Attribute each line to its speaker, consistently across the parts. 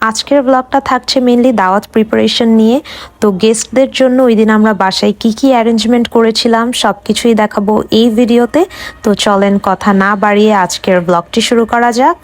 Speaker 1: আজকের ব্লগটা থাকছে মেইনলি দাওয়াত প্রিপারেশন নিয়ে। তো গেস্টদের জন্য ওই দিন আমরা বাসায় কি অ্যারেঞ্জমেন্ট করেছিলাম সব কিছুই দেখাবো এই ভিডিওতে। তো চলেন কথা না বাড়িয়ে আজকের ব্লগটি শুরু করা যাক।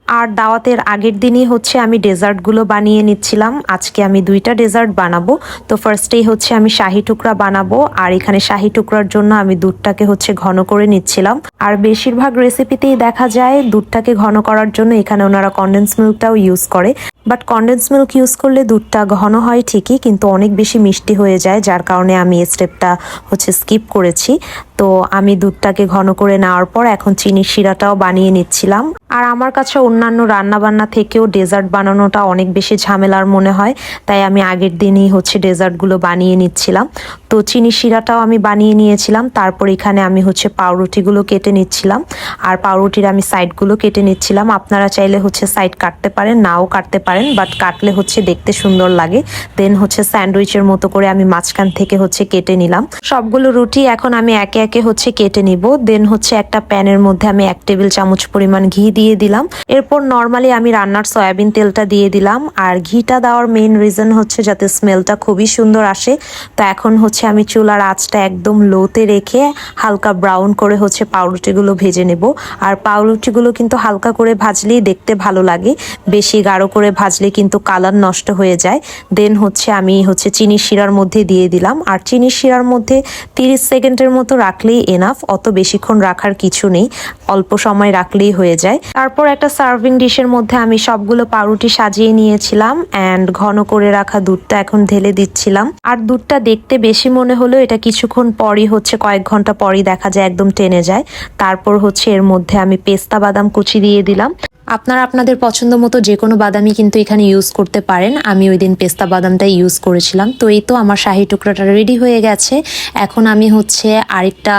Speaker 1: আর দাওয়াতের আগের দিনই হচ্ছে আমি ডেজার্টগুলো বানিয়ে নিচ্ছিলাম। আজকে আমি 2টা ডেজার্ট বানাবো। তো ফার্স্টেই হচ্ছে আমি শাহি টুকরা বানাবো, আর এখানে শাহি টুকরার জন্য আমি দুধটাকে হচ্ছে ঘন করে নিচ্ছিলাম। আর বেশিরভাগ রেসিপিতেই দেখা যায় দুধটাকে ঘন করার জন্য এখানে ওনারা কনডেন্স মিল্কটাও ইউজ করে। বাট কনডেন্স মিল্ক ইউজ করলে দুধটা ঘন হয় ঠিকই, কিন্তু অনেক বেশি মিষ্টি হয়ে যায়, যার কারণে আমি এই স্টেপটা হচ্ছে স্কিপ করেছি। তো আমি দুধটাকে ঘন করে নেওয়ার পর এখন চিনির শিরাটাও বানিয়ে নিচ্ছিলাম। আর আমার কাছে অন্যান্য রান্নাবান্না থেকেও ডেজার্ট বানানোটা অনেক বেশি ঝামেলার মনে হয়, তাই আমি আগের দিনই হচ্ছে ডেজার্টগুলো বানিয়ে নিচ্ছিলাম। তো চিনির শিরাটাও আমি বানিয়ে নিয়েছিলাম। তারপর এখানে আমি হচ্ছে পাউরুটিগুলো কেটে নিচ্ছিলাম, আর পাউরুটির আমি সাইডগুলো কেটে নিচ্ছিলাম। আপনারা চাইলে হচ্ছে সাইড কাটতে পারেন, নাও কাটতে পারেন, বাট কাটলে হচ্ছে দেখতে সুন্দর লাগে। দেন হচ্ছে স্যান্ডউইচের মতো করে আমি মাঝখান থেকে হচ্ছে কেটে নিলাম। সবগুলো রুটি এখন আমি একে একে হচ্ছে কেটে নিব। দেন হচ্ছে একটা প্যানের মধ্যে আমি 1 টেবিল চামচ পরিমাণ ঘি দিয়ে দিলাম। এরপর নর্মালি আমি রান্নার সয়াবিন তেলটা দিয়ে দিলাম। আর ঘিটা দেওয়ার মেইন রিজন হচ্ছে যাতে স্মেলটা খুবই সুন্দর আসে। তো এখন হচ্ছে আমি চুলার আঁচটা একদম লোতে রেখে হালকা ব্রাউন করে হচ্ছে পাউরুটিগুলো ভেজে নেব। আর পাউরুটিগুলো কিন্তু হালকা করে ভাজলেই দেখতে ভালো লাগে, বেশি গাঢ় করে ভাজলে কিন্তু কালার নষ্ট হয়ে যায়। দেন হচ্ছে আমি হচ্ছে চিনির শিরার মধ্যে দিয়ে দিলাম। আর চিনির শিরার মধ্যে 30 সেকেন্ডের মতো রাখলেই এনাফ, অত বেশিক্ষণ রাখার কিছু নেই, অল্প সময় রাখলেই হয়ে যায়। তারপর একটা সার্ভিং ডিশের মধ্যে আমি সবগুলো পাউরুটি সাজিয়ে নিয়েছিলাম অ্যান্ড ঘন করে রাখা দুধটা এখন ঢেলে দিচ্ছিলাম। আর দুধটা দেখতে বেশি মনে হলেও এটা কিছুক্ষণ পরই হচ্ছে কয়েক ঘন্টা পরই দেখা যায় একদম টেনে যায়। তারপর হচ্ছে এর মধ্যে আমি পেস্তা বাদাম কুচি দিয়ে দিলাম। আপনারা আপনাদের পছন্দ মতো যে কোনো বাদামই কিন্তু এখানে ইউজ করতে পারেন। আমি ওই দিন পেস্তা বাদামটাই ইউজ করেছিলাম। তো এই তো আমার শাহি টুকরাটা রেডি হয়ে গেছে। এখন আমি হচ্ছে আরেকটা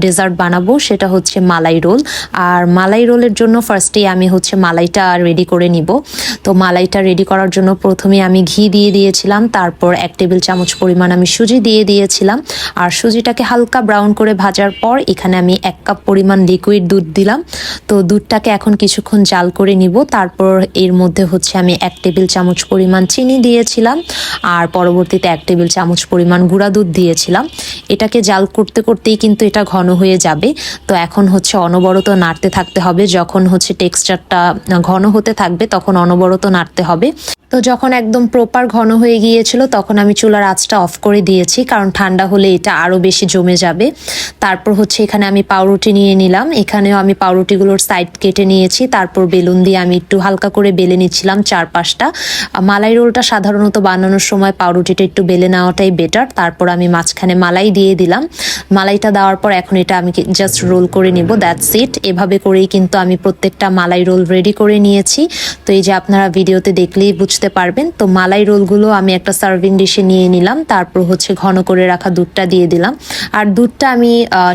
Speaker 1: ডেজার্ট বানাবো, সেটা হচ্ছে মালাই রোল। আর মালাই রোলের জন্য ফার্স্টেই আমি হচ্ছে মালাইটা রেডি করে নিব। তো মালাইটা রেডি করার জন্য প্রথমে আমি ঘি দিয়ে দিয়েছিলাম, তারপর 1 টেবিল চামচ পরিমাণ আমি সুজি দিয়ে দিয়েছিলাম। আর সুজিটাকে হালকা ব্রাউন করে ভাজার পর এখানে আমি 1 কাপ পরিমাণ লিকুইড দুধ দিলাম। তো দুধটাকে এখন কিছুক্ষণ জাল করে নিব। তারপর এর মধ্যে হচ্ছে আমি 1 টেবিল চামচ পরিমাণ চিনি দিয়েছিলাম, আর পরবর্তীতে 1 টেবিল চামচ পরিমাণ গুঁড়া দুধ দিয়েছিলাম। এটাকে জাল করতে করতেই কিন্তু এটা ঘন হয়ে যাবে। তো এখন হচ্ছে অনবরত নাড়তে থাকতে হবে। যখন হচ্ছে টেক্সচারটা ঘন হতে থাকবে তখন অনবরত নাড়তে হবে। তো যখন একদম প্রপার ঘন হয়ে গিয়েছিল তখন আমি চুলার আঁচটা অফ করে দিয়েছি, কারণ ঠান্ডা হলে এটা আরও বেশি জমে যাবে। তারপর হচ্ছে এখানে আমি পাউরুটি নিয়ে নিলাম। এখানেও আমি পাউরুটিগুলোর সাইড কেটে নিয়েছি। তারপর বেলুন দিয়ে আমি একটু হালকা করে বেলে নিচ্ছিলাম 4-5টা। মালাই রোলটা সাধারণত বানানোর সময় পাউরুটিটা একটু বেলে নেওয়াটাই বেটার। তারপর আমি মাঝখানে মালাই দিয়ে দিলাম। মালাইটা দেওয়ার পর এখন এটা আমি জাস্ট রোল করে নিব, দ্যাটস ইট। এভাবে করেই কিন্তু আমি প্রত্যেকটা মালাই রোল রেডি করে নিয়েছি। তো এই যে আপনারা ভিডিওতে দেখলেই বুঝতে পারবেন। তো মালাই রোলগুলো আমি একটা সার্ভিং ডিশে নিয়ে নিলাম। তারপর হচ্ছে ঘন করে রাখা দুধটা দিয়ে দিলাম। আর দুধটা আমি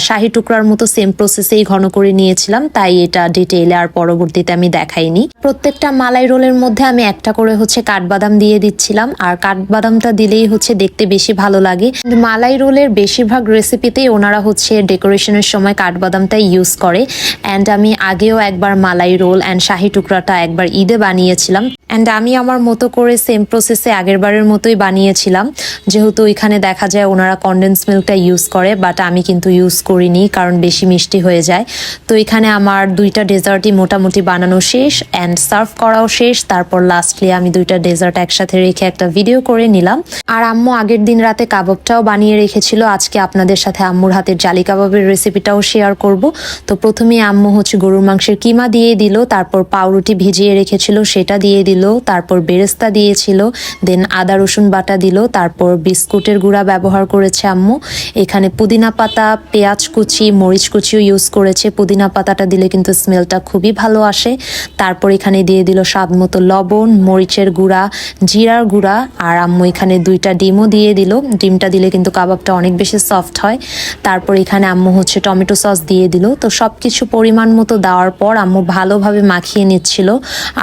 Speaker 1: শাহি টুকরার মতো সেম প্রসেসেই ঘন করে নিয়েছিলাম, তাই এটা ডিটেইলে আর পরবর্তীতে আমি দেখাইনি। প্রত্যেকটা মালাই রোলের মধ্যে আমি একটা করে হচ্ছে কাঠবাদাম দিয়ে দিচ্ছিলাম। আর কাঠবাদামটা দিলেই হচ্ছে দেখতে বেশি ভালো লাগে। মালাই রোলের বেশিরভাগ রেসিপিতেই ওনারা হচ্ছে ডেকোরেশনের সময় কাঠবাদামটা ইউজ করে। অ্যান্ড আমি আগেও একবার মালাই রোল অ্যান্ড শাহি টুকরাটা একবার ঈদে বানিয়েছিলাম। অ্যান্ড আমি আমার মতো করে সেম প্রসেসে আগের বারের মতোই বানিয়েছিলাম, যেহেতু এখানে দেখা যায় ওনারা কনডেন্স মিল্কটা ইউজ করে, বাট আমি কিন্তু ইউজ করিনি কারণ বেশি মিষ্টি হয়ে যায়। তো এখানে আমার 2টা ডেজার্টই মোটামুটি বানানো শেষ অ্যান্ড সার্ভ করাও শেষ। তারপর লাস্টলি আমি 2টা ডেজার্ট একসাথে রেখে একটা ভিডিও করে নিলাম। আর আম্মু আগের দিন রাতে কাবাবটাও বানিয়ে রেখেছিল। আজকে আপনাদের সাথে আম্মুর হাতের জালি কাবাবের রেসিপিটাও শেয়ার করব। তো প্রথমেই আম্মু হচ্ছে গরুর মাংসের কিমা দিয়ে দিল, তারপর পাউরুটি ভিজিয়ে রেখেছিল সেটা দিয়ে দিল, তারপর বেরেস্তা দিয়েছিল, দেন আদা রসুন বাটা দিল, তারপর বিস্কুটের গুঁড়া ব্যবহার করেছে আম্মু। এখানে পুদিনা পাতা, পেঁয়াজ কুচি, মরিচ কুচিও ইউজ করেছে। পুদিনা পাতাটা দিলে কিন্তু স্মেলটা খুবই ভালো আসে। তারপর এখানে দিয়ে দিল স্বাদ মতো লবণ, মরিচের গুঁড়া, জিরার গুঁড়া, আর আম্মু এখানে 2টা ডিমও দিয়ে দিল। ডিমটা দিলে কিন্তু কাবাবটা অনেক বেশি সফট হয়। তারপর এখানে আম্মু হচ্ছে টমেটো সস দিয়ে দিল। তো সবকিছু পরিমাণ মতো দেওয়ার পর আম্মু ভালোভাবে মাখিয়ে নিচ্ছিল।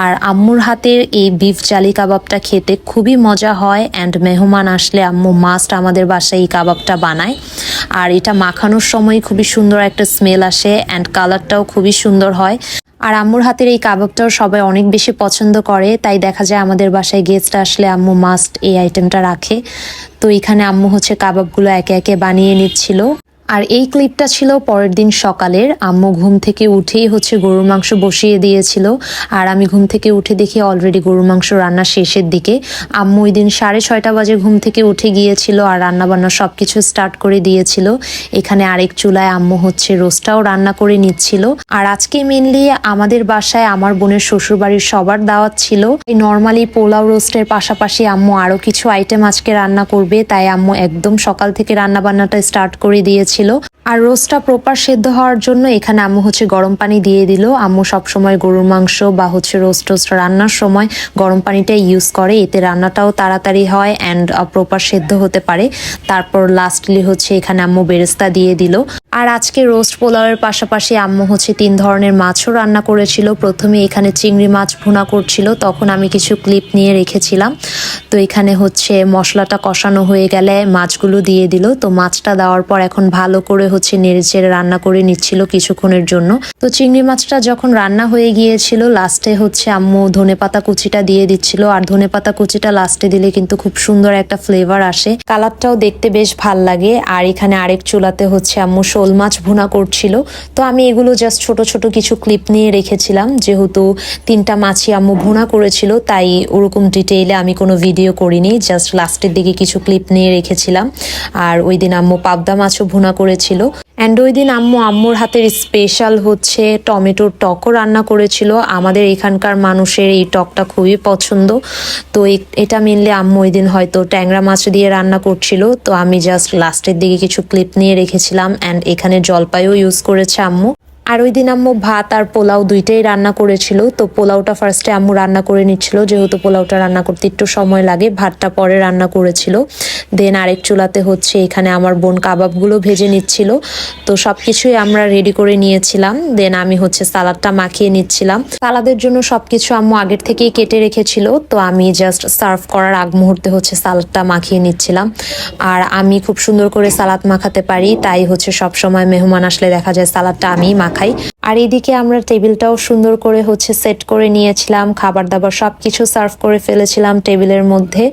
Speaker 1: আর আম্মুর হাতের এই বিফ জালি কাবাবটা খেতে খুবই মজা হয় অ্যান্ড মেহমান আসলে আম্মু মাস্ট আমাদের বাসায় এই কাবাবটা বানায়। আর এটা মাখানোর সময় খুবই সুন্দর একটা স্মেল আসে অ্যান্ড কালারটাও খুবই সুন্দর হয়। আর আম্মুর হাতের এই কাবাবটাও সবাই অনেক বেশি পছন্দ করে, তাই দেখা যায় আমাদের বাসায় গেস্ট আসলে আম্মু মাস্ট এই আইটেমটা রাখে। তো এখানে আম্মু হচ্ছে কাবাবগুলো একে একে বানিয়ে নিচ্ছিল। আর এই ক্লিপটা ছিল পরের দিন সকালের। আম্মু ঘুম থেকে উঠেই হচ্ছে গরুর মাংস বসিয়ে দিয়েছিল, আর আমি ঘুম থেকে উঠে দেখি অলরেডি গরুর মাংস রান্না শেষের দিকে। আম্মু ওই দিন 6:30 বাজে ঘুম থেকে উঠে গিয়েছিল আর রান্না বান্না সবকিছু স্টার্ট করে দিয়েছিল। এখানে আরেক চুলায় আম্মু হচ্ছে রোস্টটাও রান্না করে নিচ্ছিল। আর আজকে মেনলি আমাদের বাসায় আমার বোনের শ্বশুর বাড়ির সবার দাওয়াত ছিল। এই নর্মালি পোলাও রোস্টের পাশাপাশি আম্মু আরো কিছু আইটেম আজকে রান্না করবে, তাই আম্মু একদম সকাল থেকে রান্না বান্নাটা স্টার্ট করে দিয়েছিল। আর রোস্টটা প্রপার সেদ্ধ হওয়ার জন্য এখানে আম্মু হচ্ছে গরম পানি দিয়ে দিল। আম্মু সবসময় গরুর মাংস বা হচ্ছে রোস্ট রান্নার সময় গরম পানিটা ইউজ করে, এতে রান্নাটাও তাড়াতাড়ি হয় অ্যান্ড প্রপার সেদ্ধ হতে পারে। তারপর লাস্টলি হচ্ছে এখানে আম্মু বেরেস্তা দিয়ে দিল। আর আজকে রোস্ট পোলাওয়ের পাশাপাশি আম্মু হচ্ছে 3 ধরনের মাছও রান্না করেছিল। প্রথমে এখানে চিংড়ি মাছ ভুনা করছিল, তখন আমি কিছু ক্লিপ নিয়ে রেখেছিলাম। তো এখানে হচ্ছে মশলাটা কষানো হয়ে গেলে মাছগুলো দিয়ে দিল। তো মাছটা দেওয়ার পর এখন ভালো করে হচ্ছে নেড়েচেড়ে রান্না করে নিচ্ছিল কিছুক্ষণের জন্য। তো চিংড়ি মাছটা যখন রান্না হয়ে গিয়েছিল লাস্টে হচ্ছে আম্মু ধনেপাতা কুচিটা দিয়ে দিচ্ছিল। আর ধনেপাতা কুচিটা লাস্টে দিলে কিন্তু খুব সুন্দর একটা ফ্লেভার আসে, কালারটাও দেখতে বেশ ভাল লাগে। আর এখানে আরেক চুলাতে হচ্ছে আম্মু শোল মাছ ভুনা করছিল। তো আমি এগুলো জাস্ট ছোট ছোট কিছু ক্লিপ নিয়ে রেখেছিলাম, যেহেতু 3টা মাছই আম্মু ভুনা করেছিল তাই ওরকম ডিটেইলে আমি কোনো ভিডিও করিনি, জাস্ট লাস্টের দিকে কিছু ক্লিপ নিয়ে রেখেছিলাম। আর ওই দিন আম্মু পাবদা মাছও ভুনা করেছিল। অ্যান্ড ওই দিন আম্মুর হাতের স্পেশাল হচ্ছে টমেটোর টকও রান্না করেছিল। আমাদের এখানকার মানুষের এই টকটা খুবই পছন্দ। তো এটা মেনলি আম্মু ওই দিন হয়তো ট্যাংরা মাছ দিয়ে রান্না করছিল। তো আমি জাস্ট লাস্টের দিকে কিছু ক্লিপ নিয়ে রেখেছিলাম। অ্যান্ড এখানে জলপাইও ইউজ করেছে আম্মু। আর ওই দিন আম্মু ভাত আর পোলাও দুইটাই রান্না করেছিল। তো পোলাওটা ফার্স্টে আম্মু রান্না করে নিচ্ছিল, যেহেতু পোলাওটা রান্না করতে একটু সময় লাগে, ভাতটা পরে রান্না করেছিল। দেন আরেক চুলাতে হচ্ছে এখানে আমার বোন কাবাবগুলো ভেজে নিচ্ছিল। তো সবকিছুই আমরা রেডি করে নিয়েছিলাম। দেন আমি হচ্ছে সালাদটা মাখিয়ে নিচ্ছিলাম। সালাদের জন্য সবকিছু আম্মু আগের থেকেই কেটে রেখেছিল। তো আমি জাস্ট সার্ভ করার আগ মুহূর্তে হচ্ছে সালাদটা মাখিয়ে নিচ্ছিলাম। আর আমি খুব সুন্দর করে সালাদ মাখাতে পারি, তাই হচ্ছে সবসময় মেহমান আসলে দেখা যায় সালাদটা আমিই মাখাই। আর এইদিকে আমরা টেবিলটাও সুন্দর করে হচ্ছে সেট করে নিয়েছিলাম, খাবার দাবার সবকিছু সার্ভ করে ফেলেছিলাম টেবিলের মধ্যে।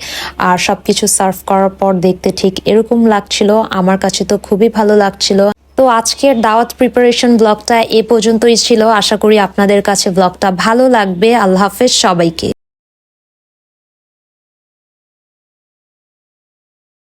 Speaker 1: আর সবকিছু সার্ভ করার পর দেখতে ঠিক এরকম লাগছিল, আমার কাছে তো খুবই ভালো লাগছিল। তো আজকের দাওয়াত প্রিপারেশন ব্লগটা এ পর্যন্তই ছিল। আশা করি আপনাদের কাছে ব্লগটা ভালো লাগবে। আল্লাহ হাফেজ সবাইকে।